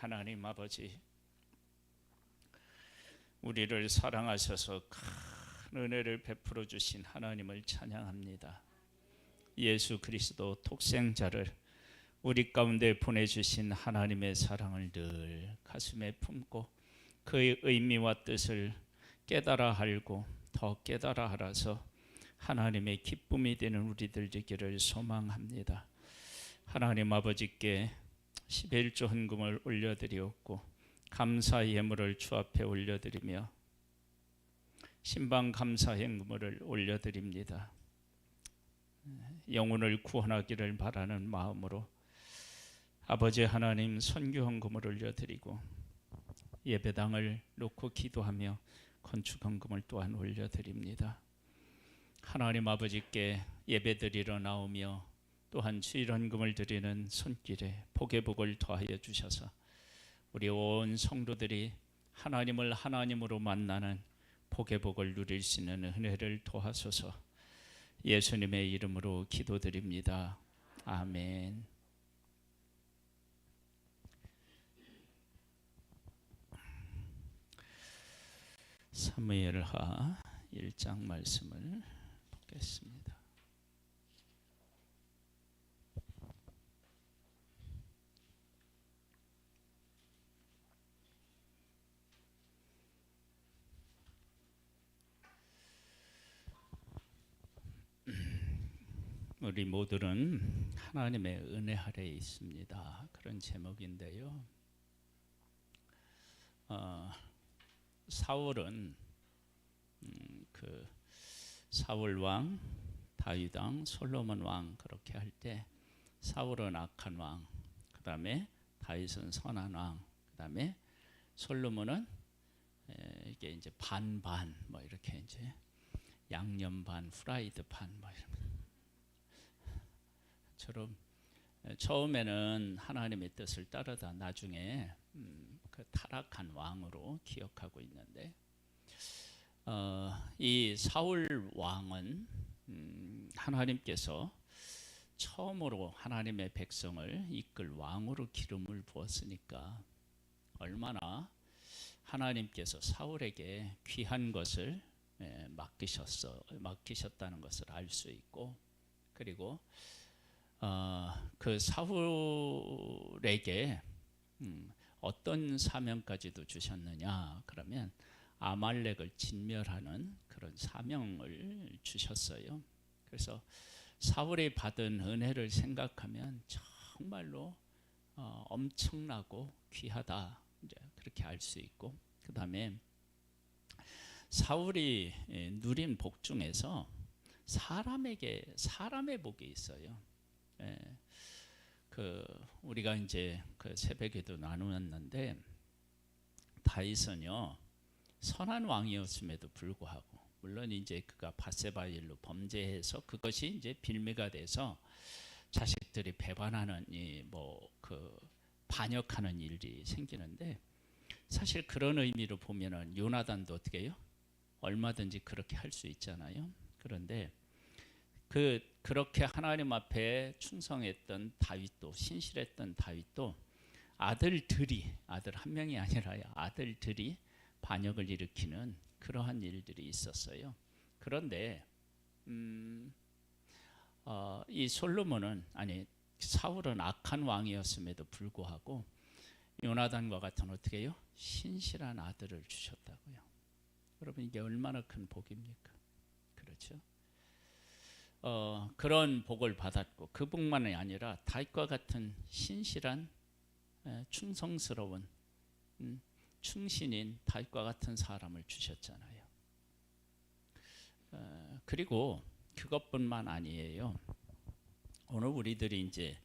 하나님 아버지, 우리를 사랑하셔서 큰 은혜를 베풀어 주신 하나님을 찬양합니다. 예수 그리스도 독생자를 우리 가운데 보내주신 하나님의 사랑을 늘 가슴에 품고 그의 의미와 뜻을 깨달아 알고 더 깨달아 알아서 하나님의 기쁨이 되는 우리들 되기를 소망합니다. 하나님 아버지께 11조 헌금을 올려드리었고 감사 예물을 주 앞에 올려드리며 신방 감사 현금을 올려드립니다. 영혼을 구원하기를 바라는 마음으로 아버지 하나님 선교 헌금을 올려드리고 예배당을 놓고 기도하며 건축 헌금을 또한 올려드립니다. 하나님 아버지께 예배드리러 나오며 또한 주일 헌금을 드리는 손길에 복의 복을 더하여 주셔서 우리 온 성도들이 하나님을 하나님으로 만나는 복의 복을 누릴 수 있는 은혜를 도하소서. 예수님의 이름으로 기도드립니다. 아멘. 사무엘하 1장 말씀을 보겠습니다. 우리 모두는 하나님의 은혜 아래에 있습니다. 그런 제목인데요. 사울은 그 사울 왕, 다윗 왕, 솔로몬 왕 그렇게 할 때 사울은 악한 왕, 그 다음에 다윗은 선한 왕, 그 다음에 솔로몬은 이게 이제 반반 뭐 이렇게 이제 양념 반, 프라이드 반 뭐 이처럼 처음에는 하나님의 뜻을 따르다 나중에 그 타락한 왕으로 기억하고 있는데 이 사울 왕은 하나님께서 처음으로 하나님의 백성을 이끌 왕으로 기름을 부었으니까 얼마나 하나님께서 사울에게 귀한 것을 맡기셨다는 것을 알 수 있고, 그리고 그 사울에게 어떤 사명까지도 주셨느냐 그러면 아말렉을 진멸하는 그런 사명을 주셨어요. 그래서 사울이 받은 은혜를 생각하면 정말로 엄청나고 귀하다, 이제 그렇게 알 수 있고, 그 다음에 사울이 누린 복 중에서 사람의 복이 있어요. 우리가 이제 그 새벽에도 나누었는데 다윗은요 선한 왕이었음에도 불구하고, 물론 이제 그가 밧세바 일로 범죄해서 그것이 이제 빌미가 돼서 자식들이 배반하는 반역하는 일이 생기는데, 사실 그런 의미로 보면은 요나단도 어떻게 해요? 얼마든지 그렇게 할 수 있잖아요. 그런데 그렇게 하나님 앞에 충성했던 다윗도, 신실했던 다윗도 아들 한 명이 아니라 아들들이 반역을 일으키는 그러한 일들이 있었어요. 그런데 이 사울은 악한 왕이었음에도 불구하고 요나단과 같은 어떻게 해요? 신실한 아들을 주셨다고요. 여러분, 이게 얼마나 큰 복입니까? 그렇죠? 그런 복을 받았고, 그 복만이 아니라 다윗과 같은 신실한 충성스러운 충신인 다윗과 같은 사람을 주셨잖아요. 그리고 그것뿐만 아니에요. 오늘 우리들이 이제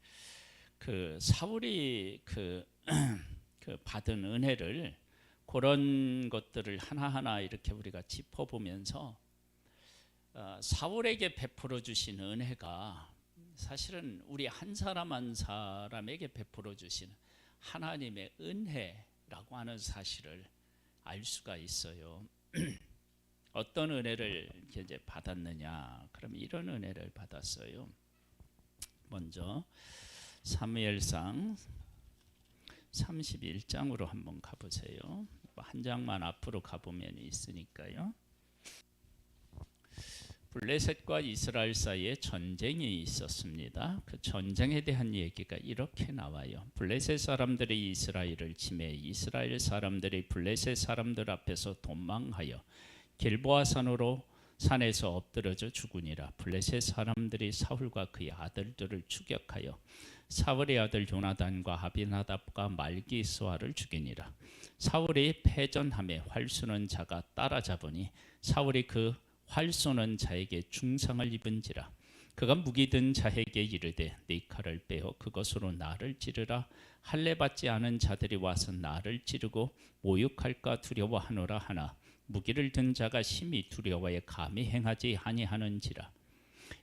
그 사울이 그 받은 은혜를, 그런 것들을 하나하나 이렇게 우리가 짚어보면서 사울에게 베풀어 주신 은혜가 사실은 우리 한 사람 한 사람에게 베풀어 주신 하나님의 은혜라고 하는 사실을 알 수가 있어요. 어떤 은혜를 이제 받았느냐? 그럼 이런 은혜를 받았어요. 먼저 사무엘상 31장으로 한번 가보세요. 한 장만 앞으로 가보면 있으니까요. 블레셋과 이스라엘 사이에 전쟁이 있었습니다. 그 전쟁에 대한 얘기가 이렇게 나와요. 블레셋 사람들이 이스라엘을 침해 이스라엘 사람들이 블레셋 사람들 앞에서 도망하여 길보아 산에서 엎드러져 죽으니라. 블레셋 사람들이 사울과 그의 아들들을 추격하여 사울의 아들 요나단과 아비나답과 말기스와를 죽이니라. 사울이 패전함에 활 쏘는 자가 따라잡으니 사울이 그 활 쏘는 자에게 중상을 입은지라. 그가 무기 든 자에게 이르되 네 칼을 빼어 그것으로 나를 찌르라. 할례 받지 않은 자들이 와서 나를 찌르고 모욕할까 두려워하노라 하나 무기를 든 자가 심히 두려워해 감히 행하지 아니하는지라.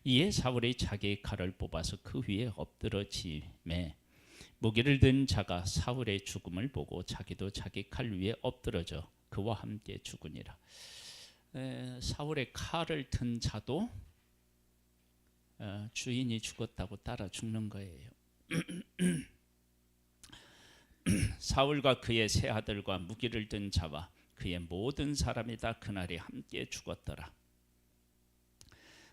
이에 사울이 자기의 칼을 뽑아서 그 위에 엎드러지매 무기를 든 자가 사울의 죽음을 보고 자기도 자기 칼 위에 엎드러져 그와 함께 죽으니라. 사울의 칼을 든 자도 주인이 죽었다고 따라 죽는 거예요. 사울과 그의 세 아들과 무기를 든 자와 그의 모든 사람이 다 그날에 함께 죽었더라.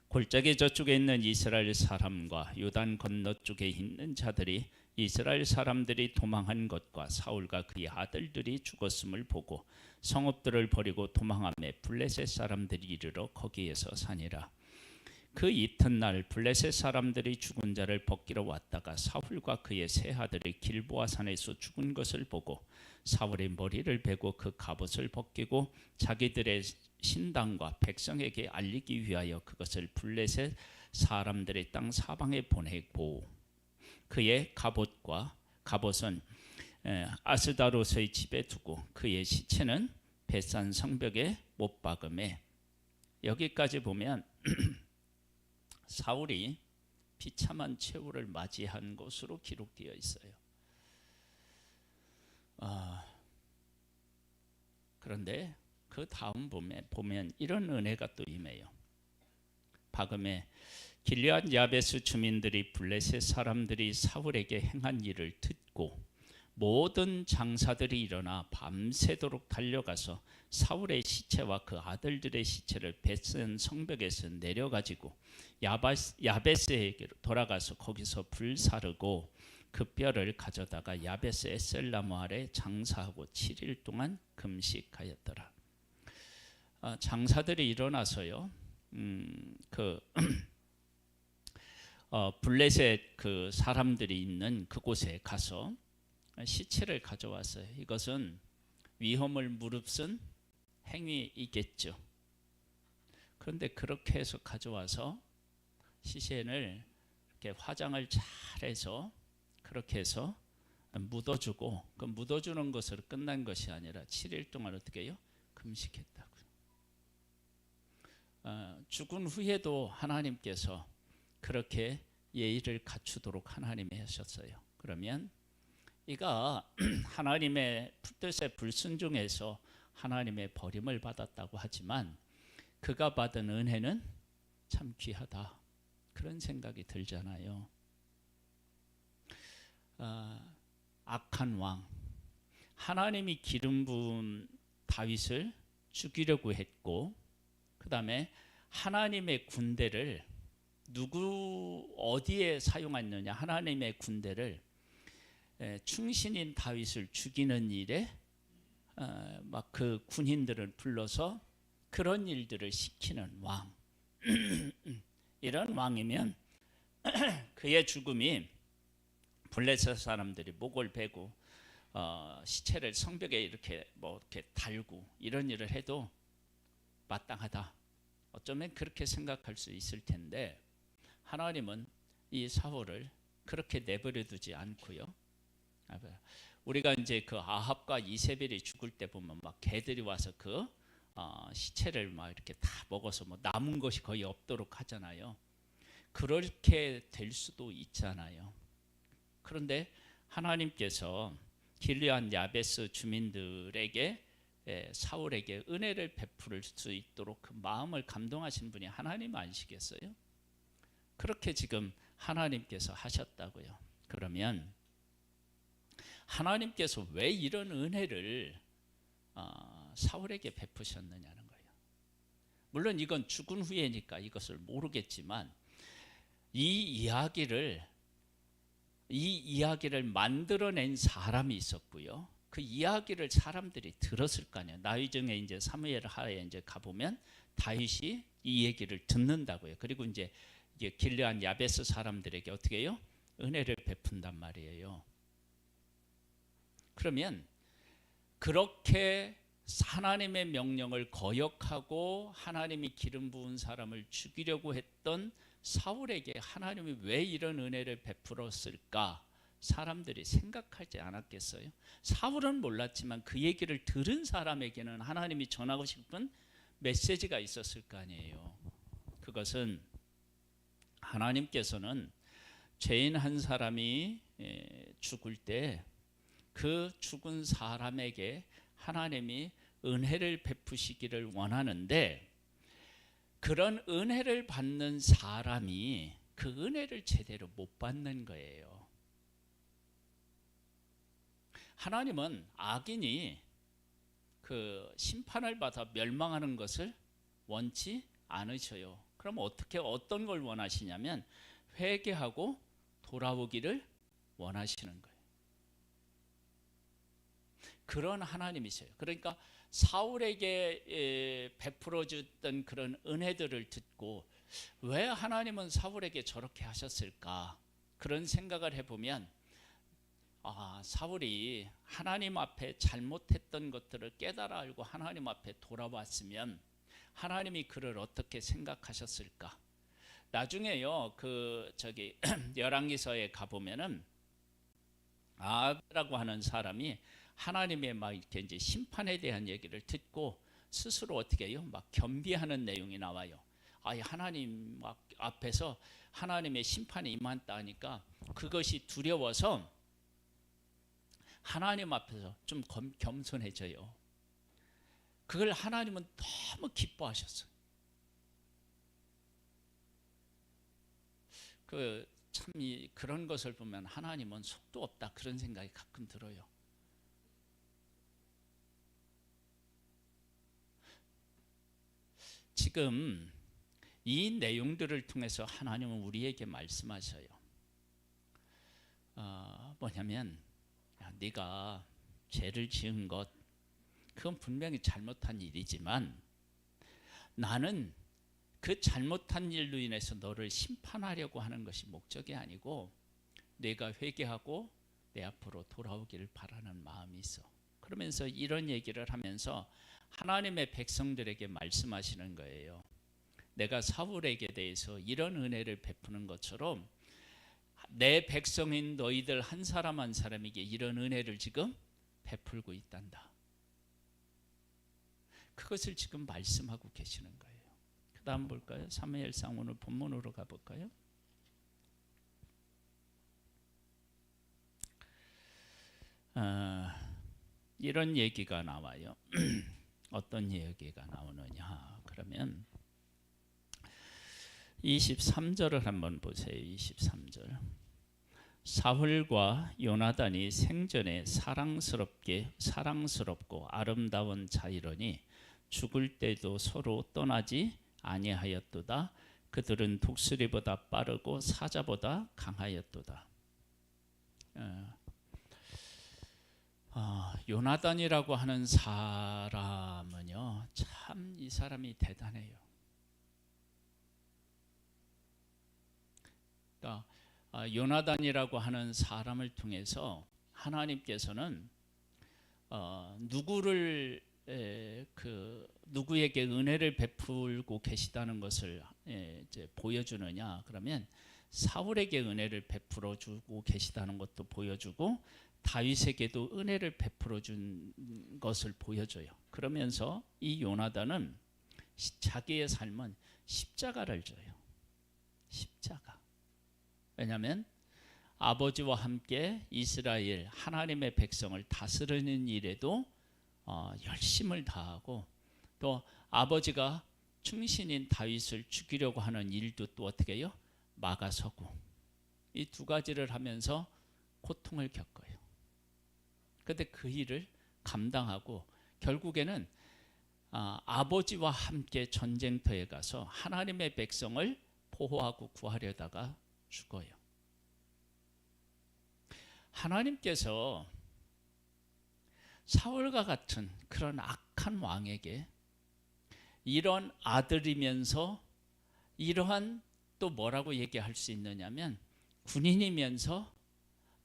골짜기 저쪽에 있는 이스라엘 사람과 요단 건너쪽에 있는 자들이 이스라엘 사람들이 도망한 것과 사울과 그의 아들들이 죽었음을 보고 성읍들을 버리고 도망하며 블레셋 사람들이 이르러 거기에서 사니라. 그 이튿날 블레셋 사람들이 죽은 자를 벗기러 왔다가 사울과 그의 세 아들이 길보아 산에서 죽은 것을 보고 사울의 머리를 베고 그 갑옷을 벗기고 자기들의 신당과 백성에게 알리기 위하여 그것을 블레셋 사람들의 땅 사방에 보내고 그의 갑옷은 아스다롯의 집에 두고 그의 시체는 벳산 성벽에 못 박음에. 여기까지 보면 사울이 비참한 최후를 맞이한 것으로 기록되어 있어요. 그런데 그 다음 보면 이런 은혜가 또 임해요. 박음에 길르앗 야베스 주민들이 블레셋 사람들이 사울에게 행한 일을 듣고 모든 장사들이 일어나 밤새도록 달려가서 사울의 시체와 그 아들들의 시체를 벳산 성벽에서 내려가지고 야베스에게로 돌아가서 거기서 불사르고 그 뼈를 가져다가 야베스 에셀나무 아래 장사하고 7일 동안 금식하였더라. 장사들이 일어나서요. 블레셋 그 사람들이 있는 그곳에 가서 시체를 가져왔어요. 이것은 위험을 무릅쓴 행위이겠죠. 그런데 그렇게 해서 가져와서 시신을 이렇게 화장을 잘해서 그렇게 해서 묻어주고 그 묻어주는 것으로 끝난 것이 아니라 7일 동안 어떻게 해요? 금식했다고요. 죽은 후에도 하나님께서 그렇게 예의를 갖추도록 하나님이 하셨어요. 그러면 이가 하나님의 뜻에 불순종해서 하나님의 버림을 받았다고 하지만 그가 받은 은혜는 참 귀하다. 그런 생각이 들잖아요. 악한 왕, 하나님이 기름 부은 다윗을 죽이려고 했고 그 다음에 하나님의 군대를 어디에 사용했느냐. 하나님의 군대를 충신인 다윗을 죽이는 일에 막 그 군인들을 불러서 그런 일들을 시키는 왕. 이런 왕이면 그의 죽음이 블레셋 사람들이 목을 베고 시체를 성벽에 이렇게 달고 이런 일을 해도 마땅하다. 어쩌면 그렇게 생각할 수 있을 텐데 하나님은 이 사울을 그렇게 내버려 두지 않고요. 우리가 이제 그 아합과 이세벨이 죽을 때 보면 막 개들이 와서 그 시체를 막 이렇게 다 먹어서 남은 것이 거의 없도록 하잖아요. 그렇게 될 수도 있잖아요. 그런데 하나님께서 길르앗 야베스 주민들에게 사울에게 은혜를 베풀 수 있도록 그 마음을 감동하신 분이 하나님 아니시겠어요? 그렇게 지금 하나님께서 하셨다고요. 그러면 하나님께서 왜 이런 은혜를 사울에게 베푸셨느냐는 거예요. 물론 이건 죽은 후에니까 이것을 모르겠지만 이 이야기를 만들어낸 사람이 있었고요. 그 이야기를 사람들이 들었을 거 아니에요. 나중에 이제 사무엘 하에 이제 가보면 다윗이 이 얘기를 듣는다고요. 그리고 이제 길르앗 야베스 사람들에게 어떻게 해요? 은혜를 베푼단 말이에요. 그러면 그렇게 하나님의 명령을 거역하고 하나님이 기름 부은 사람을 죽이려고 했던 사울에게 하나님이 왜 이런 은혜를 베풀었을까? 사람들이 생각하지 않았겠어요? 사울은 몰랐지만 그 얘기를 들은 사람에게는 하나님이 전하고 싶은 메시지가 있었을 거 아니에요. 그것은 하나님께서는 죄인 한 사람이 죽을 때 그 죽은 사람에게 하나님이 은혜를 베푸시기를 원하는데, 그런 은혜를 받는 사람이 그 은혜를 제대로 못 받는 거예요. 하나님은 악인이 그 심판을 받아 멸망하는 것을 원치 않으셔요. 그럼 어떤 걸 원하시냐면 회개하고 돌아오기를 원하시는 거예요. 그런 하나님이세요. 그러니까 사울에게 베풀어 줬던 그런 은혜들을 듣고 왜 하나님은 사울에게 저렇게 하셨을까? 그런 생각을 해보면 사울이 하나님 앞에 잘못했던 것들을 깨달아 알고 하나님 앞에 돌아왔으면 하나님이 그를 어떻게 생각하셨을까? 나중에요, 열왕기서에 가보면은 아라고 하는 사람이 하나님의 막 이렇게 이제 심판에 대한 얘기를 듣고 스스로 어떻게 해요? 막 겸비하는 내용이 나와요. 하나님 앞에서 하나님의 심판이 임한다 하니까 그것이 두려워서 하나님 앞에서 좀 겸손해져요. 그걸 하나님은 너무 기뻐하셨어요. 그런 것을 보면 하나님은 속도 없다, 그런 생각이 가끔 들어요. 지금 이 내용들을 통해서 하나님은 우리에게 말씀하셔요. 뭐냐면 네가 죄를 지은 것, 그건 분명히 잘못한 일이지만 나는 그 잘못한 일로 인해서 너를 심판하려고 하는 것이 목적이 아니고 네가 회개하고 내 앞으로 돌아오기를 바라는 마음이 있어. 그러면서 이런 얘기를 하면서 하나님의 백성들에게 말씀하시는 거예요. 내가 사울에게 대해서 이런 은혜를 베푸는 것처럼 내 백성인 너희들 한 사람 한 사람에게 이런 은혜를 지금 베풀고 있단다. 그것을 지금 말씀하고 계시는 거예요. 그 다음 볼까요? 사무엘상 오늘 본문으로 가볼까요? 이런 얘기가 나와요. 어떤 얘기가 나오느냐 그러면 23절을 한번 보세요. 23절. 사울과 요나단이 생전에 사랑스럽고 아름다운 자이러니 죽을 때도 서로 떠나지 아니하였도다. 그들은 독수리보다 빠르고 사자보다 강하였도다. 요나단이라고 하는 사람은요, 참 이 사람이 대단해요. 그러니까 요나단이라고 하는 사람을 통해서 하나님께서는 누구에게 은혜를 베풀고 계시다는 것을 이제 보여주느냐 그러면 사울에게 은혜를 베풀어 주고 계시다는 것도 보여주고 다윗에게도 은혜를 베풀어 준 것을 보여줘요. 그러면서 이 요나단은 자기의 삶은 십자가를 져요. 십자가. 왜냐하면 아버지와 함께 이스라엘 하나님의 백성을 다스리는 일에도 열심을 다하고 또 아버지가 충신인 다윗을 죽이려고 하는 일도 또 어떻게 해요? 막아서고 이 두 가지를 하면서 고통을 겪어요. 근데 그 일을 감당하고 결국에는 아버지와 함께 전쟁터에 가서 하나님의 백성을 보호하고 구하려다가 죽어요. 하나님께서 사울과 같은 그런 악한 왕에게 이런 아들이면서 이러한 또 뭐라고 얘기할 수 있느냐면 군인이면서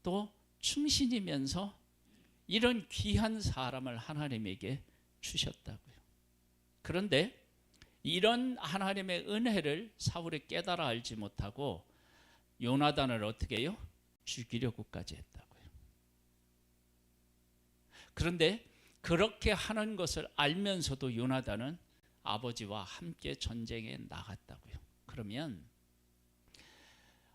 또 충신이면서 이런 귀한 사람을 하나님에게 주셨다고요. 그런데 이런 하나님의 은혜를 사울이 깨달아 알지 못하고 요나단을 어떻게 해요? 죽이려고까지 했다고요. 그런데 그렇게 하는 것을 알면서도 요나단은 아버지와 함께 전쟁에 나갔다고요. 그러면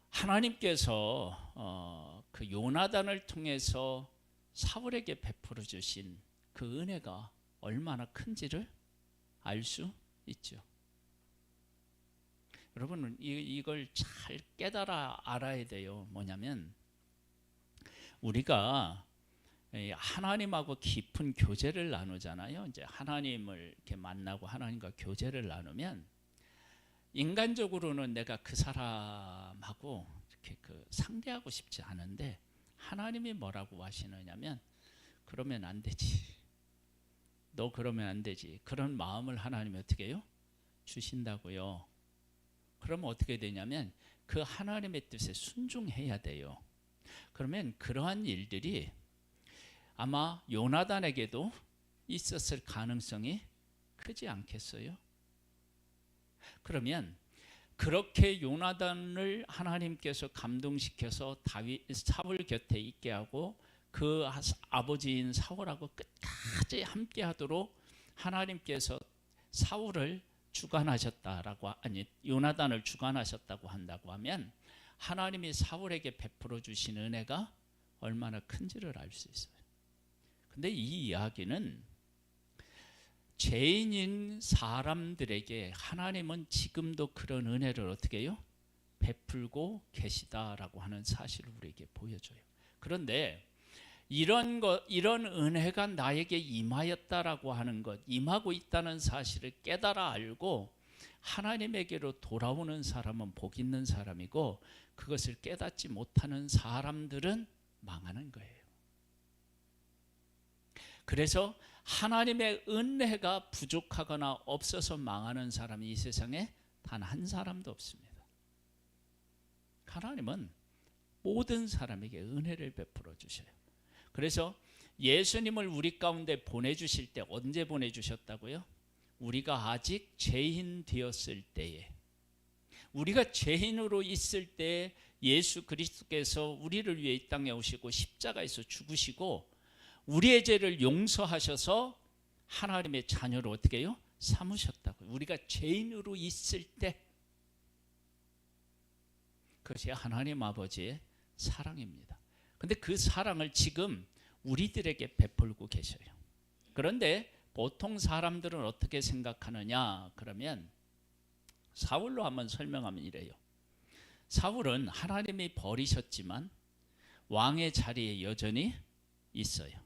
하나님께서 그 요나단을 통해서 사울에게 베풀어 주신 그 은혜가 얼마나 큰지를 알 수 있죠. 여러분은 이걸 잘 깨달아 알아야 돼요. 뭐냐면 우리가 하나님하고 깊은 교제를 나누잖아요. 이제 하나님을 이렇게 만나고 하나님과 교제를 나누면 인간적으로는 내가 그 사람하고 이렇게 상대하고 싶지 않은데 하나님이 뭐라고 하시느냐면 그러면 안 되지. 너 그러면 안 되지. 그런 마음을 하나님이 어떻게 해요? 주신다고요. 그러면 어떻게 되냐면 그 하나님의 뜻에 순종해야 돼요. 그러면 그러한 일들이 아마 요나단에게도 있었을 가능성이 크지 않겠어요? 그러면 그렇게 요나단을 하나님께서 감동시켜서 사울 곁에 있게 하고 그 아버지인 사울하고 끝까지 함께 하도록 하나님께서 사울을 주관하셨다라고, 아니 요나단을 주관하셨다고 한다고 하면 하나님이 사울에게 베풀어 주신 은혜가 얼마나 큰지를 알 수 있어요. 근데 이 이야기는 죄인인 사람들에게 하나님은 지금도 그런 은혜를 어떻게 해요? 베풀고 계시다라고 하는 사실을 우리에게 보여줘요. 그런데 이런 은혜가 나에게 임하였다라고 하는 것, 임하고 있다는 사실을 깨달아 알고 하나님에게로 돌아오는 사람은 복 있는 사람이고 그것을 깨닫지 못하는 사람들은 망하는 거예요. 그래서 하나님의 은혜가 부족하거나 없어서 망하는 사람이 이 세상에 단 한 사람도 없습니다. 하나님은 모든 사람에게 은혜를 베풀어 주셔요. 그래서 예수님을 우리 가운데 보내주실 때 언제 보내주셨다고요? 우리가 아직 죄인 되었을 때에, 우리가 죄인으로 있을 때 예수 그리스도께서 우리를 위해 이 땅에 오시고 십자가에서 죽으시고 우리의 죄를 용서하셔서 하나님의 자녀로 어떻게 해요? 삼으셨다고요. 우리가 죄인으로 있을 때, 그것이 하나님 아버지의 사랑입니다. 근데 그 사랑을 지금 우리들에게 베풀고 계셔요. 그런데 보통 사람들은 어떻게 생각하느냐? 그러면 사울로 한번 설명하면 이래요. 사울은 하나님이 버리셨지만 왕의 자리에 여전히 있어요.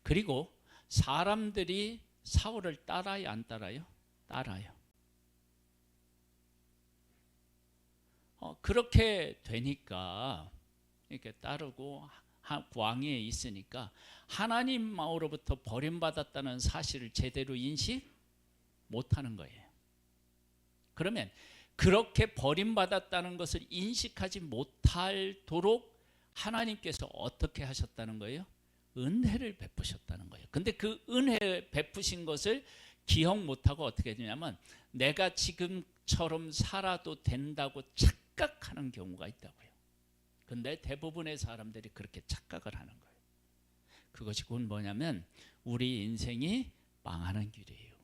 그리고 사람들이 사울을 따라요, 안 따라요? 따라요. 그렇게 되니까 이렇게 따르고 왕위에 있으니까 하나님으로부터 버림받았다는 사실을 제대로 인식 못하는 거예요. 그러면 그렇게 버림받았다는 것을 인식하지 못하도록 하나님께서 어떻게 하셨다는 거예요? 은혜를 베푸셨다는 거예요. 근데 그 은혜 베푸신 것을 기억 못하고 어떻게 되냐면 내가 지금처럼 살아도 된다고 착각하는 경우가 있다고요. 근데 대부분의 사람들이 그렇게 착각을 하는 거예요. 그것이 곧 뭐냐면 우리 인생이 망하는 길이에요.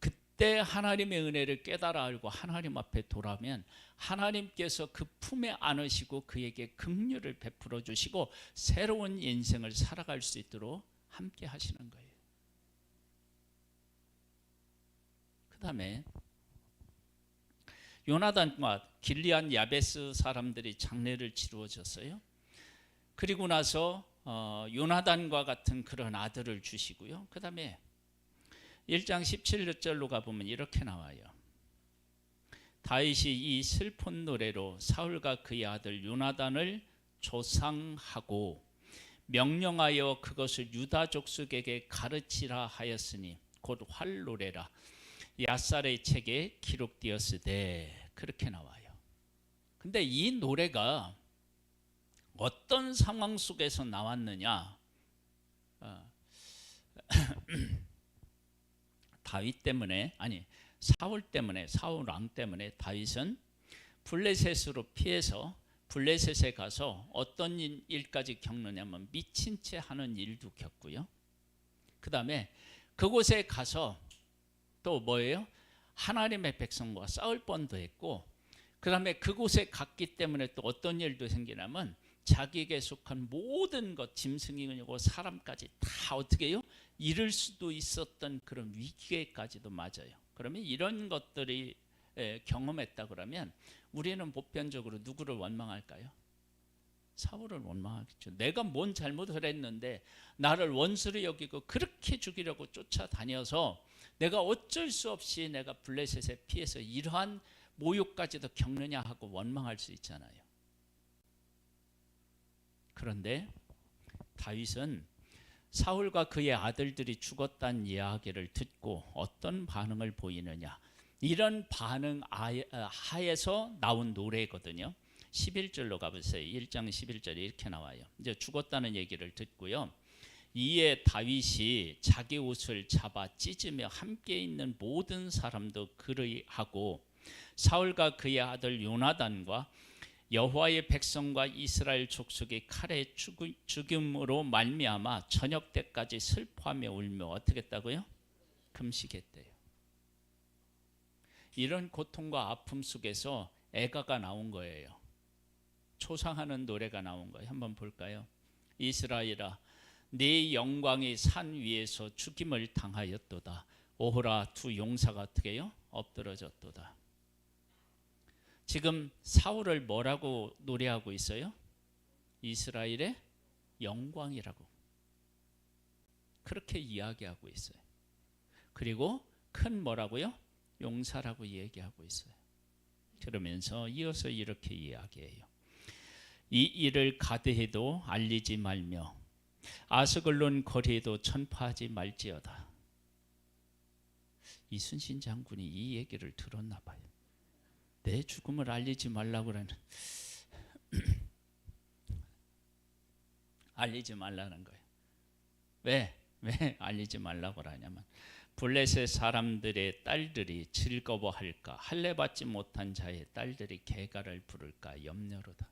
그때 하나님의 은혜를 깨달아 알고 하나님 앞에 돌아오면 하나님께서 그 품에 안으시고 그에게 긍휼을 베풀어 주시고 새로운 인생을 살아갈 수 있도록 함께 하시는 거예요. 그 다음에 요나단과 길리앗 야베스 사람들이 장례를 치루어졌어요. 그리고 나서 요나단과 같은 그런 아들을 주시고요. 그 다음에 1장 17절로 가보면 이렇게 나와요. 다윗이 이 슬픈 노래로 사울과 그의 아들 요나단을 조상하고 명령하여 그것을 유다 족속에게 가르치라 하였으니 곧 활노래라. 야살의 책에 기록되었으되 그렇게 나와요. 근데 이 노래가 어떤 상황 속에서 나왔느냐? 다윗 때문에, 아니 사울 때문에, 사울 왕 때문에 다윗은 블레셋으로 피해서 블레셋에 가서 어떤 일까지 겪느냐면 미친 채 하는 일도 겪고요. 그 다음에 그곳에 가서 또 뭐예요? 하나님의 백성과 싸울 뻔도 했고, 그 다음에 그곳에 갔기 때문에 또 어떤 일도 생기냐면 자기에게 속한 모든 것, 짐승이고 사람까지 다 어떻게 해요? 잃을 수도 있었던 그런 위기에까지도 맞아요. 그러면 이런 것들이 경험했다 그러면 우리는 보편적으로 누구를 원망할까요? 사울을 원망하겠죠. 내가 뭔 잘못을 했는데 나를 원수로 여기고 그렇게 죽이려고 쫓아다녀서 내가 어쩔 수 없이 내가 블레셋에 피해서 이러한 모욕까지도 겪느냐 하고 원망할 수 있잖아요. 그런데 다윗은 사울과 그의 아들들이 죽었다는 이야기를 듣고 어떤 반응을 보이느냐, 이런 반응 하에서 나온 노래거든요. 11절로 가보세요. 1장 11절에 이렇게 나와요. 이제 죽었다는 얘기를 듣고요. 이에 다윗이 자기 옷을 잡아 찢으며 함께 있는 모든 사람도 그리하고 사울과 그의 아들 요나단과 여호와의 백성과 이스라엘 족속이 칼에 죽음으로 말미암아 저녁 때까지 슬퍼하며 울며 어떻게 했다고요? 금식했대요. 이런 고통과 아픔 속에서 애가가 나온 거예요. 초상하는 노래가 나온 거예요. 한번 볼까요? 이스라엘아, 네 영광이 산 위에서 죽임을 당하였도다. 오호라, 두 용사가 어떻게 해요? 엎드러졌도다. 지금 사울을 뭐라고 노래하고 있어요? 이스라엘의 영광이라고 그렇게 이야기하고 있어요. 그리고 큰 뭐라고요? 용사라고 얘기하고 있어요. 그러면서 이어서 이렇게 이야기해요. 이 일을 가드해도 알리지 말며 아스글론 거리에도 전파하지 말지어다. 이순신 장군이 이 얘기를 들었나 봐요. 내 죽음을 알리지 말라고 하는 알리지 말라는 거예요. 왜 알리지 말라고 하냐면 블레셋 사람들의 딸들이 즐거워할까, 할례 받지 못한 자의 딸들이 개가를 부를까 염려로다.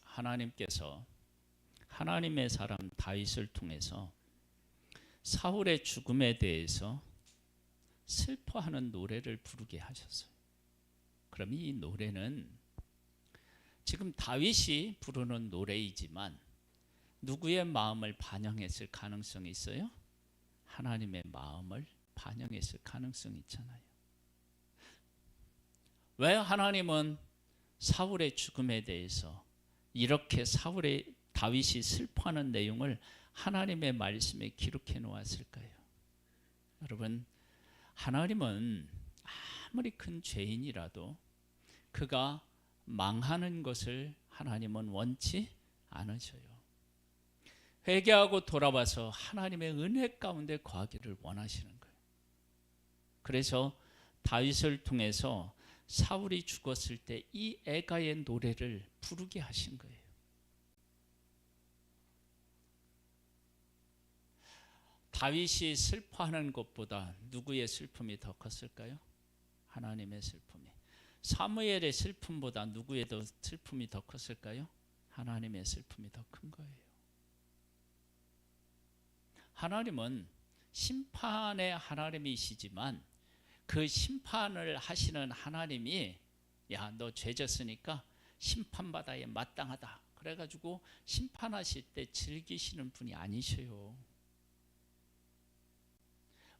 하나님께서 하나님의 사람 다윗을 통해서 사울의 죽음에 대해서 슬퍼하는 노래를 부르게 하셨어요. 그럼 이 노래는 지금 다윗이 부르는 노래이지만 누구의 마음을 반영했을 가능성이 있어요? 하나님의 마음을 반영했을 가능성이 있잖아요. 왜 하나님은 사울의 죽음에 대해서 이렇게 다윗이 슬퍼하는 내용을 하나님의 말씀에 기록해 놓았을까요? 여러분, 하나님은 아무리 큰 죄인이라도 그가 망하는 것을 하나님은 원치 않으셔요. 회개하고 돌아와서 하나님의 은혜 가운데 거하기를 원하시는 거예요. 그래서 다윗을 통해서 사울이 죽었을 때 이 애가의 노래를 부르게 하신 거예요. 다윗이 슬퍼하는 것보다 누구의 슬픔이 더 컸을까요? 하나님의 슬픔이. 사무엘의 슬픔보다 누구의 슬픔이 더 컸을까요? 하나님의 슬픔이 더 큰 거예요. 하나님은 심판의 하나님이시지만 그 심판을 하시는 하나님이 야, 너 죄졌으니까 심판받아야 마땅하다. 그래가지고 심판하실 때 즐기시는 분이 아니셔요.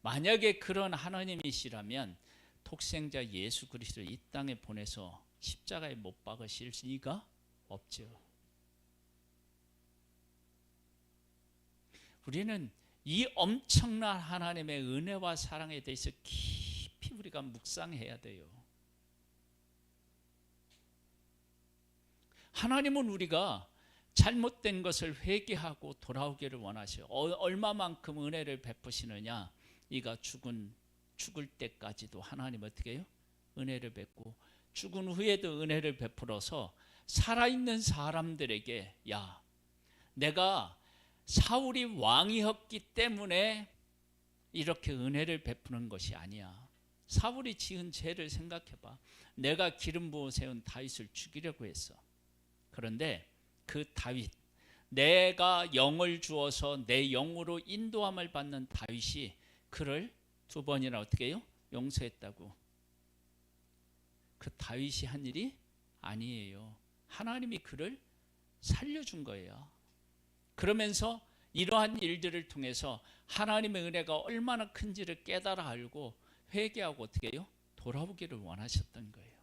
만약에 그런 하나님이시라면 독생자 예수 그리스도를 이 땅에 보내서 십자가에 못 박으실 리가 없죠. 우리는 이 엄청난 하나님의 은혜와 사랑에 대해서 깊이 우리가 묵상해야 돼요. 하나님은 우리가 잘못된 것을 회개하고 돌아오기를 원하셔요. 얼마만큼 은혜를 베푸시느냐? 이가 죽을 때까지도 하나님 어떻게 해요? 은혜를 베푸고 죽은 후에도 은혜를 베풀어서 살아있는 사람들에게 야, 내가 사울이 왕이었기 때문에 이렇게 은혜를 베푸는 것이 아니야. 사울이 지은 죄를 생각해봐. 내가 기름 부어 세운 다윗을 죽이려고 했어. 그런데 그 다윗, 내가 영을 주어서 내 영으로 인도함을 받는 다윗이 그를 2번이나 어떻게 해요? 용서했다고. 그 다윗이 한 일이 아니에요. 하나님이 그를 살려준 거예요. 그러면서 이러한 일들을 통해서 하나님의 은혜가 얼마나 큰지를 깨달아 알고 회개하고 어떻게 해요? 돌아오기를 원하셨던 거예요.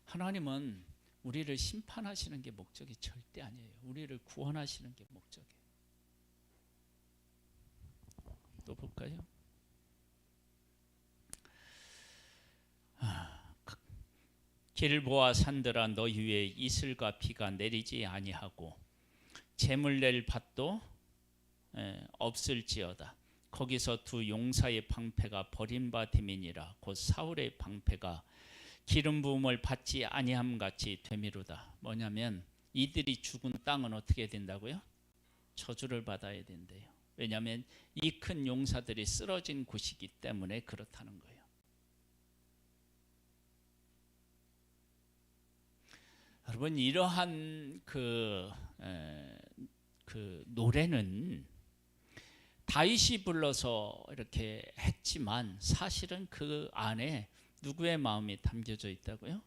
하나님은 우리를 심판하시는 게 목적이 절대 아니에요. 우리를 구원하시는 게 목적이에요. 또 볼까요? 길보아 산들아 너희 위에 이슬과 비가 내리지 아니하고 재물 낼 밭도 없을지어다. 거기서 두 용사의 방패가 버림받음이니라. 곧 사울의 방패가 기름 부음을 받지 아니함 같이 되미로다. 뭐냐면 이들이 죽은 땅은 어떻게 된다고요? 저주를 받아야 된대요. 왜냐하면 이 큰 용사들이 쓰러진 곳이기 때문에 그렇다는 거예요. 여러분, 이러한 그 노래는 다윗이 불러서 이렇게 했지만 사실은 그 안에 누구의 마음이 담겨져 있다고요?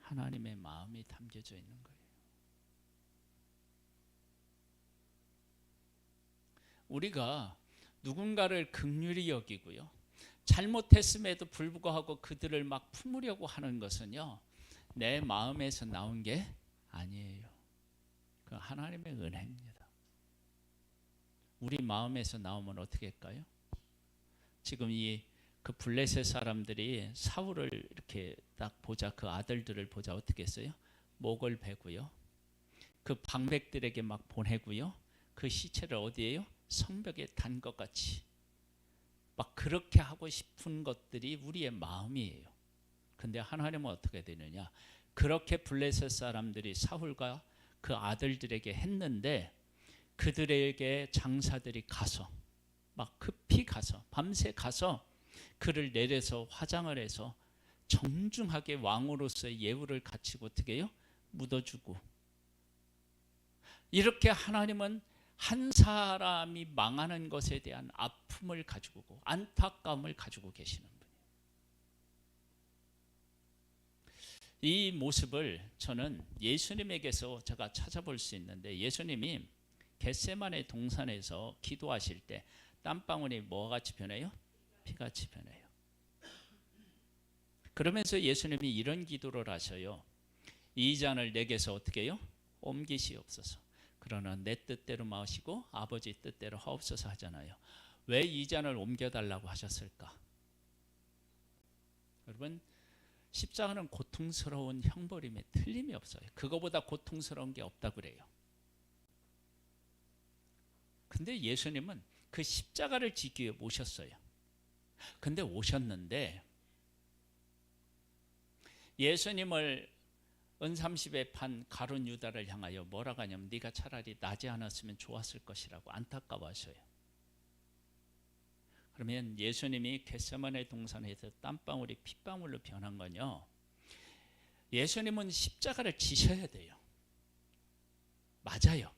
하나님의 마음이 담겨져 있는 거예요. 우리가 누군가를 긍휼히 여기고요, 잘못했음에도 불구하고 그들을 막 품으려고 하는 것은요, 내 마음에서 나온 게 아니에요. 그 하나님의 은혜입니다. 우리 마음에서 나오면 어떻게 할까요? 지금 그 블레셋 사람들이 사울을 이렇게 딱 보자, 그 아들들을 보자 어떻게 했어요? 목을 베고요, 그 방백들에게 막 보내고요, 그 시체를 어디에요? 성벽에 단 것 같이 막 그렇게 하고 싶은 것들이 우리의 마음이에요. 근데 하나님은 어떻게 되느냐? 그렇게 블레셋 사람들이 사울과 그 아들들에게 했는데 그들에게 장사들이 가서 막 급히 가서 밤새 가서 그를 내려서 화장을 해서 정중하게 왕으로서의 예우를 갖추고 어떻게 해요? 묻어주고. 이렇게 하나님은 한 사람이 망하는 것에 대한 아픔을 가지고 안타까움을 가지고 계시는 분이에요. 이 모습을 저는 예수님에게서 제가 찾아볼 수 있는데, 예수님이 겟세마네 동산에서 기도하실 때 땀방울이 뭐와 같이 변해요? 피같이 변해요. 그러면서 예수님이 이런 기도를 하셔요. 이 잔을 내게서 어떻게 해요? 옮기시옵소서. 그러나 내 뜻대로 마시고 아버지 뜻대로 하옵소서 하잖아요. 왜 이 잔을 옮겨달라고 하셨을까? 여러분, 십자가는 고통스러운 형벌임에 틀림이 없어요. 그거보다 고통스러운 게 없다고 그래요. 근데 예수님은 그 십자가를 지기 위해 오셨어요. 근데 오셨는데 예수님을 은삼십에 판 가룟 유다를 향하여 뭐라고 하냐면 네가 차라리 나지 않았으면 좋았을 것이라고 안타까워하셔요. 그러면 예수님이 겟세마네 동산에서 땀방울이 핏방울로 변한 건요, 예수님은 십자가를 지셔야 돼요. 맞아요.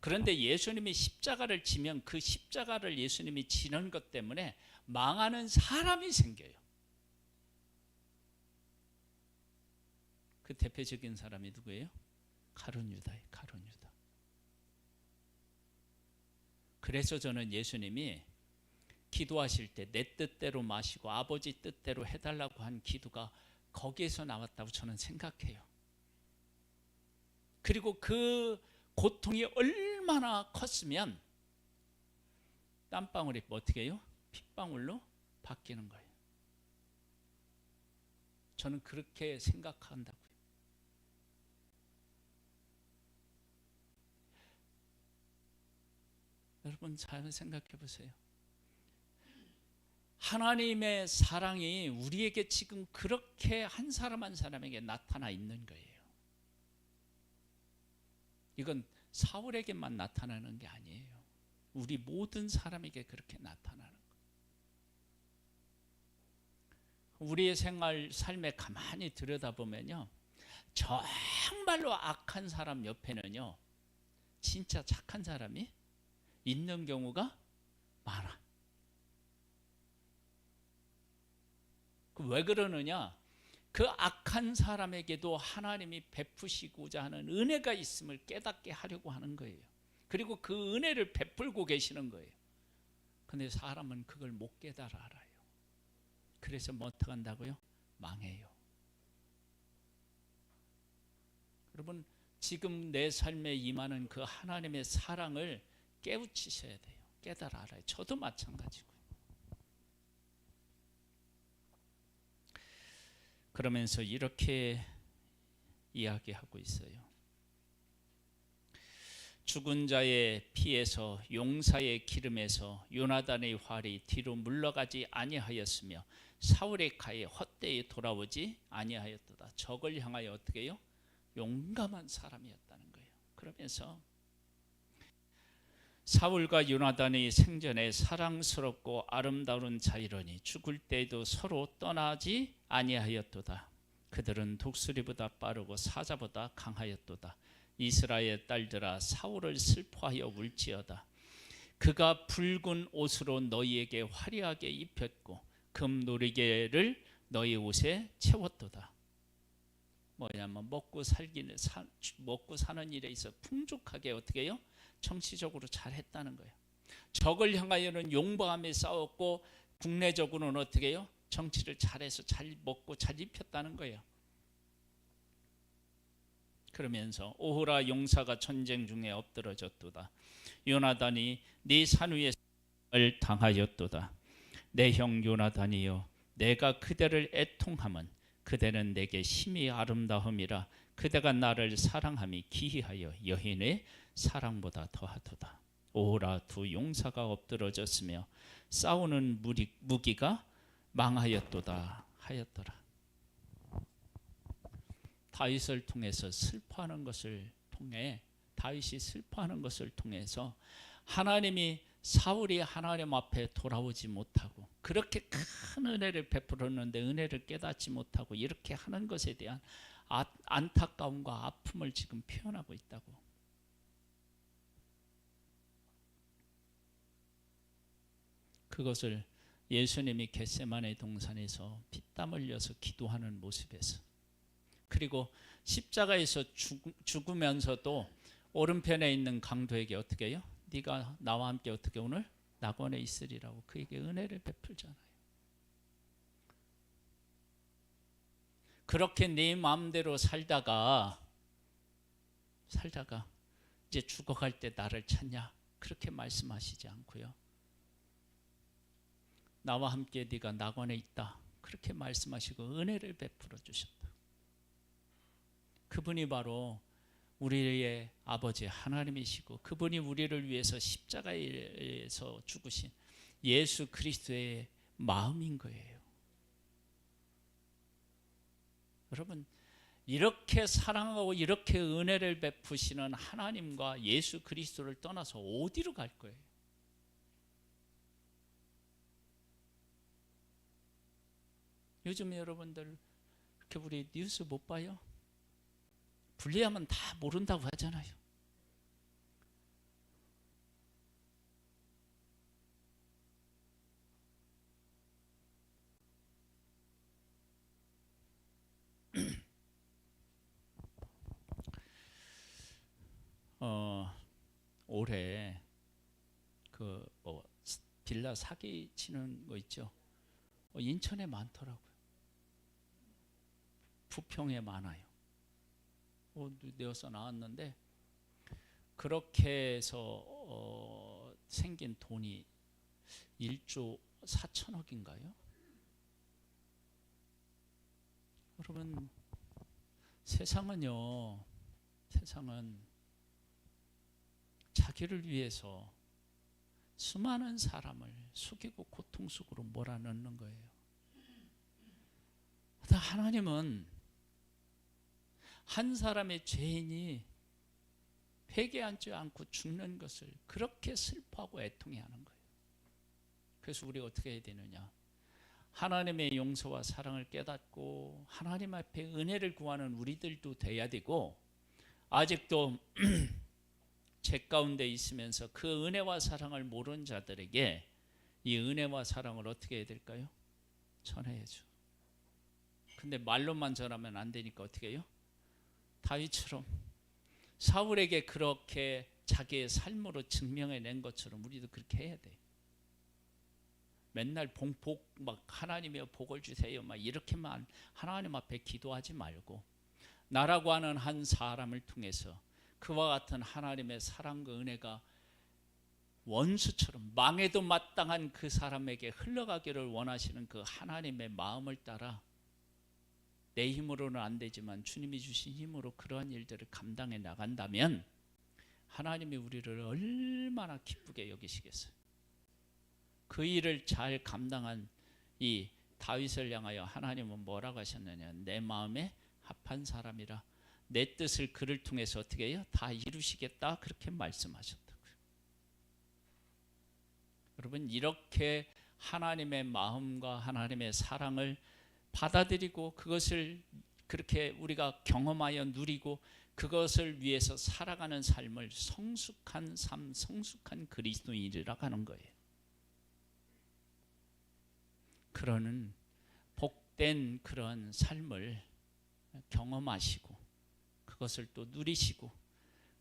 그런데 예수님이 십자가를 지면 그 십자가를 예수님이 지는 것 때문에 망하는 사람이 생겨요. 그 대표적인 사람이 누구예요? 가룟 유다예요. 가룟 유다. 그래서 저는 예수님이 기도하실 때 내 뜻대로 마시고 아버지 뜻대로 해달라고 한 기도가 거기에서 나왔다고 저는 생각해요. 그리고 그 고통이 얼마나 컸으면 땀방울이 어떻게 해요? 핏방울로 바뀌는 거예요. 저는 그렇게 생각한다고요. 여러분 잘 생각해 보세요. 하나님의 사랑이 우리에게 지금 그렇게 한 사람 한 사람에게 나타나 있는 거예요. 이건 사울에게만 나타나는 게 아니에요. 우리 모든 사람에게 그렇게 나타나는 거예요. 우리의 삶에 가만히 들여다보면요, 정말로 악한 사람 옆에는요 진짜 착한 사람이 있는 경우가 많아. 왜 그러느냐? 그 악한 사람에게도 하나님이 베푸시고자 하는 은혜가 있음을 깨닫게 하려고 하는 거예요. 그리고 그 은혜를 베풀고 계시는 거예요. 근데 사람은 그걸 못 깨달아 알아요. 그래서 뭐 어떻게 한다고요? 망해요. 여러분 지금 내 삶에 임하는 그 하나님의 사랑을 깨우치셔야 돼요. 깨달아 알아요. 저도 마찬가지고. 그러면서 이렇게 이야기하고 있어요. 죽은 자의 피에서 용사의 기름에서 요나단의 활이 뒤로 물러가지 아니하였으며 사울의 칼이 헛되이 돌아오지 아니하였도다. 적을 향하여 어떻게 해요? 용감한 사람이었다는 거예요. 그러면서 사울과 요나단이 생전에 사랑스럽고 아름다운 자이러니 죽을 때에도 서로 떠나지 아니하였도다. 그들은 독수리보다 빠르고 사자보다 강하였도다. 이스라엘 딸들아 사울을 슬퍼하여 울지어다. 그가 붉은 옷으로 너희에게 화려하게 입혔고 금 놀이개를 너희 옷에 채웠도다. 뭐냐면 먹고 사는 일에 있어 풍족하게 어떻게 해요? 정치적으로 잘했다는 거예요. 적을 향하여는 용감하게 싸웠고 국내적으로는 어떻게 해요? 정치를 잘해서 잘 먹고 잘 입혔다는 거예요. 그러면서 오호라 용사가 전쟁 중에 엎드러졌도다. 요나단이 네 산 위에 을 당하였도다. 내 형 요나단이여, 내가 그대를 애통함은 그대는 내게 심히 아름다움이라. 그대가 나를 사랑함이 기이하여 여인의 사랑보다 더하도다. 오호라 두 용사가 엎드러졌으며 싸우는 무기가 망하였도다 하였더라. 다윗을 통해서 슬퍼하는 것을 통해 다윗이 슬퍼하는 것을 통해서 하나님이 사울이 하나님 앞에 돌아오지 못하고 그렇게 큰 은혜를 베풀었는데 은혜를 깨닫지 못하고 이렇게 하는 것에 대한 안타까움과 아픔을 지금 표현하고 있다고. 그것을 예수님이 겟세마네 동산에서 피땀 흘려서 기도하는 모습에서, 그리고 십자가에서 죽으면서도 오른편에 있는 강도에게 어떻게 해요? 네가 나와 함께 어떻게 오늘 낙원에 있으리라고 그에게 은혜를 베풀잖아요. 그렇게 네 마음대로 살다가 이제 죽어갈 때 나를 찾냐? 그렇게 말씀하시지 않고요. 나와 함께 네가 낙원에 있다. 그렇게 말씀하시고 은혜를 베풀어 주셨다. 그분이 바로 우리의 아버지 하나님이시고 그분이 우리를 위해서 십자가에서 죽으신 예수 그리스도의 마음인 거예요. 여러분, 이렇게 사랑하고 이렇게 은혜를 베푸시는 하나님과 예수 그리스도를 떠나서 어디로 갈 거예요? 요즘에 여러분들 이렇게 우리 뉴스 못 봐요? 분리하면 다 모른다고 하잖아요. 올해 그 빌라 사기 치는 거 있죠. 인천에 많더라고요. 부평에 많아요. 내어서 나왔는데 그렇게 해서 생긴 돈이 1조 4천억인가요? 여러분, 세상은 자기를 위해서 수많은 사람을 속이고 고통 속으로 몰아넣는 거예요. 하나님은 한 사람의 죄인이 회개하지 않고 죽는 것을 그렇게 슬퍼하고 애통해하는 거예요. 그래서 우리가 어떻게 해야 되느냐? 하나님의 용서와 사랑을 깨닫고 하나님 앞에 은혜를 구하는 우리들도 돼야 되고, 아직도 죄 가운데 있으면서 그 은혜와 사랑을 모르는 자들에게 이 은혜와 사랑을 어떻게 해야 될까요? 전해야죠. 근데 말로만 전하면 안 되니까 어떻게 해요? 다윗처럼 사울에게 그렇게 자기의 삶으로 증명해낸 것처럼 우리도 그렇게 해야 돼. 맨날 막 하나님의 복을 주세요 막 이렇게만 하나님 앞에 기도하지 말고, 나라고 하는 한 사람을 통해서 그와 같은 하나님의 사랑과 은혜가 원수처럼 망해도 마땅한 그 사람에게 흘러가기를 원하시는 그 하나님의 마음을 따라 내 힘으로는 안 되지만 주님이 주신 힘으로 그러한 일들을 감당해 나간다면 하나님이 우리를 얼마나 기쁘게 여기시겠어요. 그 일을 잘 감당한 이 다윗을 향하여 하나님은 뭐라고 하셨느냐? 내 마음에 합한 사람이라 내 뜻을 그를 통해서 어떻게 해요? 다 이루시겠다, 그렇게 말씀하셨다고요. 여러분, 이렇게 하나님의 마음과 하나님의 사랑을 받아들이고 그것을 그렇게 우리가 경험하여 누리고 그것을 위해서 살아가는 삶을 성숙한 삶, 성숙한 그리스도인이라고 하는 거예요. 그러는 복된 그런 삶을 경험하시고 그것을 또 누리시고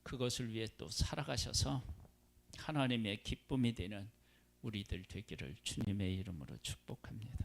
그것을 위해 또 살아가셔서 하나님의 기쁨이 되는 우리들 되기를 주님의 이름으로 축복합니다.